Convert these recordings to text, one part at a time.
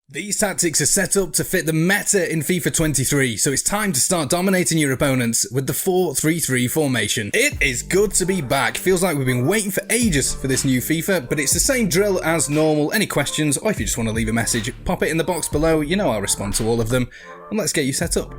These tactics are set up to fit the meta in FIFA 23, so it's time to start dominating your opponents with the 4-3-3 formation. It is good to be back. Feels like we've been waiting for ages for this new FIFA, but it's the same drill as normal. Any questions, or if you just want to leave a message, pop it in the box below. You know I'll respond to all of them, and let's get you set up.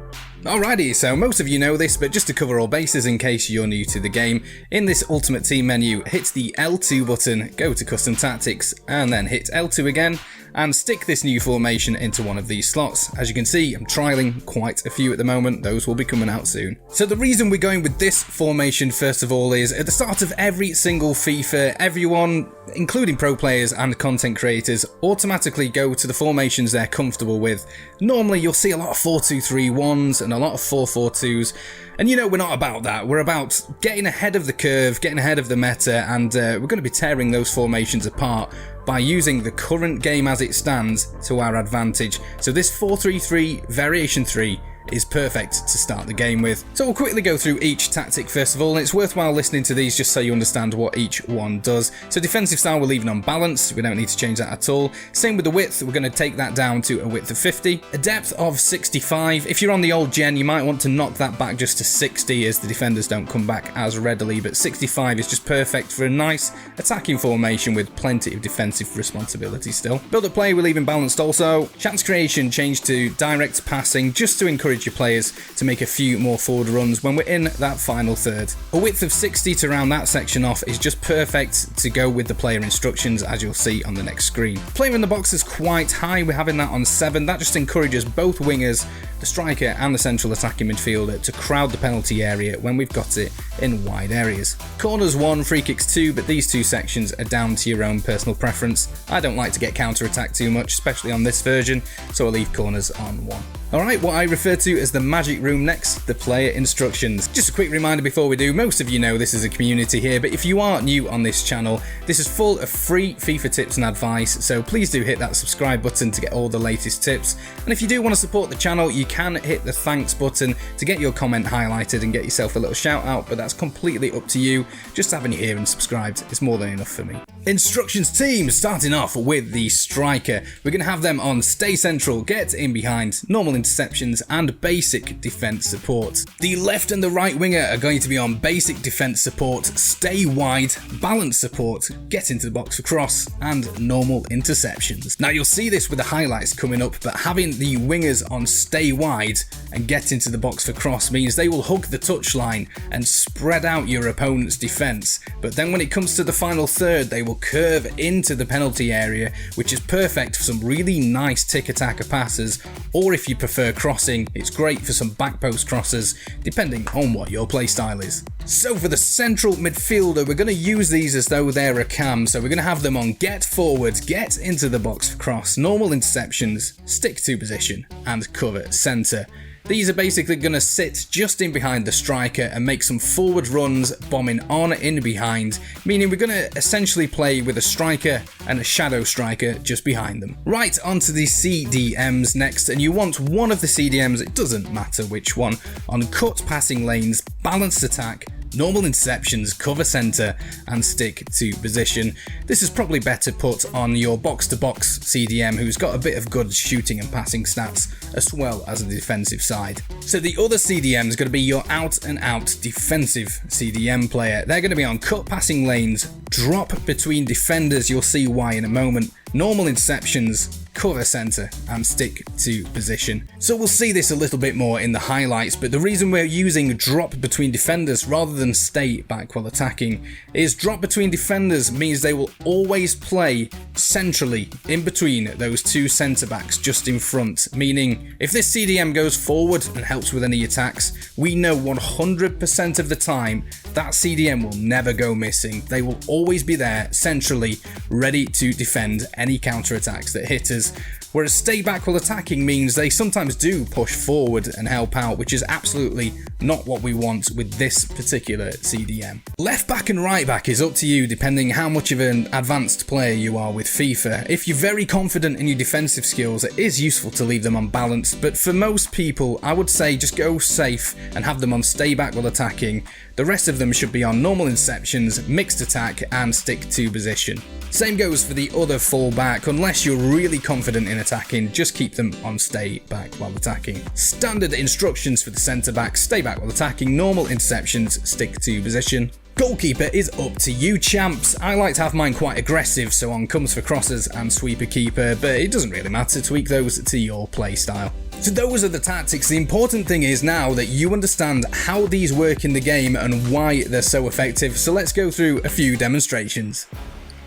Alrighty, so most of you know this, but just to cover all bases in case you're new to the game, in this Ultimate Team menu, hit the L2 button, go to Custom Tactics, and then hit L2 again, and stick this new formation into one of these slots. As you can see, I'm trialing quite a few at the moment. Those will be coming out soon. So the reason we're going with this formation, first of all, is at the start of every single FIFA, everyone, including pro players and content creators, automatically go to the formations they're comfortable with. Normally, you'll see a lot of 4-2-3-1s and a lot of 4-4-2s. And you know, we're not about that. We're about getting ahead of the curve, getting ahead of the meta, and we're going to be tearing those formations apart by using the current game as it stands to our advantage. So this 4-3-3 variation 3 is perfect to start the game with. So we'll quickly go through each tactic first of all, and it's worthwhile listening to these just so you understand what each one does. So defensive style we're leaving on balance, we don't need to change that at all. Same with the width, we're going to take that down to a width of 50. A depth of 65, if you're on the old gen you might want to knock that back just to 60 as the defenders don't come back as readily, but 65 is just perfect for a nice attacking formation with plenty of defensive responsibility still. Build up play we're leaving balanced also. Chance creation changed to direct passing just to encourage your players to make a few more forward runs when we're in that final third. A width of 60 to round that section off is just perfect to go with the player instructions, as you'll see on the next screen. Player in the box is quite high, we're having that on 7. That just encourages both wingers, the striker and the central attacking midfielder, to crowd the penalty area when we've got it in wide areas. Corners 1, free kicks 2, but these two sections are down to your own personal preference. I don't like to get counter-attacked too much, especially on this version, so I'll leave corners on 1. Alright, what I refer to as the magic room next, the player instructions. Just a quick reminder before we do, most of you know this is a community here, but if you are new on this channel, this is full of free FIFA tips and advice, so please do hit that subscribe button to get all the latest tips. And if you do want to support the channel, you can hit the thanks button to get your comment highlighted and get yourself a little shout out, but that's completely up to you. Just having you here and subscribed is more than enough for me. Instructions team, starting off with the striker. We're going to have them on stay central, get in behind, normal interceptions and basic defense support. The left and the right winger are going to be on basic defense support, stay wide, balance support, get into the box for cross and normal interceptions. Now you'll see this with the highlights coming up, but having the wingers on stay wide and get into the box for cross means they will hug the touchline and spread out your opponent's defense, but then when it comes to the final third they will curve into the penalty area, which is perfect for some really nice tick-attacker passes, or if you prefer crossing, it's great for some back post crosses, depending on what your playstyle is. So for the central midfielder, we're going to use these as though they're a cam, so we're going to have them on get forward, get into the box for cross, normal interceptions, stick to position, and cover centre. These are basically going to sit just in behind the striker and make some forward runs, bombing on in behind, meaning we're going to essentially play with a striker and a shadow striker just behind them. Right, onto the CDMs next, and you want one of the CDMs, it doesn't matter which one, on cut passing lanes, balanced attack, normal interceptions, cover centre and stick to position. This is probably better put on your box-to-box CDM who's got a bit of good shooting and passing stats as well as the defensive side. So the other CDM is going to be your out-and-out defensive CDM player. They're going to be on cut passing lanes, drop between defenders, you'll see why in a moment, normal interceptions, cover centre and stick to position. So we'll see this a little bit more in the highlights, but the reason we're using drop between defenders rather than stay back while attacking is drop between defenders means they will always play centrally in between those two centre backs just in front, meaning if this CDM goes forward and helps with any attacks, we know 100% of the time that CDM will never go missing. They will always be there centrally, ready to defend any counter attacks that hit us. Whereas stay back while attacking means they sometimes do push forward and help out, which is absolutely not what we want with this particular CDM. Left back and right back is up to you depending how much of an advanced player you are with FIFA. If you're very confident in your defensive skills, it is useful to leave them on balance, but for most people I would say just go safe and have them on stay back while attacking. The rest of them should be on normal interceptions, mixed attack and stick to position. Same goes for the other fullback. Unless you're really confident in in attacking, just keep them on stay back while attacking. Standard instructions for the centre back: stay back while attacking, normal interceptions, stick to position. Goalkeeper is up to you, champs. I like to have mine quite aggressive, so on comes for crossers and sweeper keeper, but it doesn't really matter, tweak those to your play style. So those are the tactics. The important thing is now that you understand how these work in the game and why they're so effective, so let's go through a few demonstrations.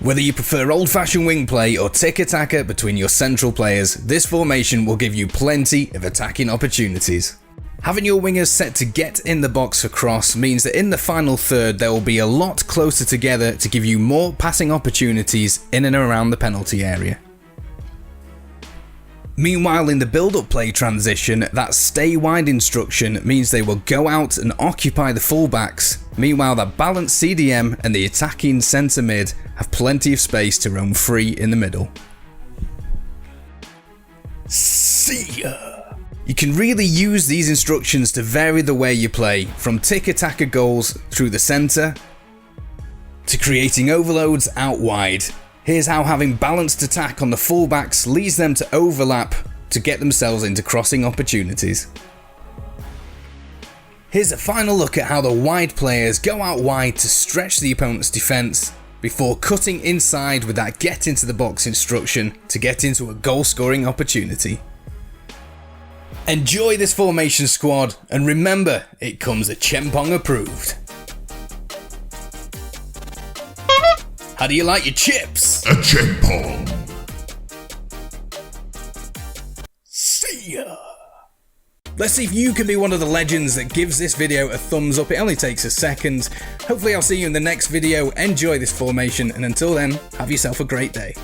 Whether you prefer old-fashioned wing play or tick-attacker between your central players, this formation will give you plenty of attacking opportunities. Having your wingers set to get in the box for cross means that in the final third they will be a lot closer together to give you more passing opportunities in and around the penalty area. Meanwhile, in the build-up play transition, that stay wide instruction means they will go out and occupy the fullbacks. Meanwhile, that balanced CDM and the attacking centre mid have plenty of space to roam free in the middle. See ya! You can really use these instructions to vary the way you play, from tick-attacker goals through the centre to creating overloads out wide. Here's how having balanced attack on the fullbacks leads them to overlap to get themselves into crossing opportunities. Here's a final look at how the wide players go out wide to stretch the opponent's defence before cutting inside with that get into the box instruction to get into a goal scoring opportunity. Enjoy this formation, squad, and remember, it comes a Chempong approved. How do you like your chips? A Chempong. See ya! Let's see if you can be one of the legends that gives this video a thumbs up. It only takes a second. Hopefully I'll see you in the next video. Enjoy this formation, and until then, have yourself a great day.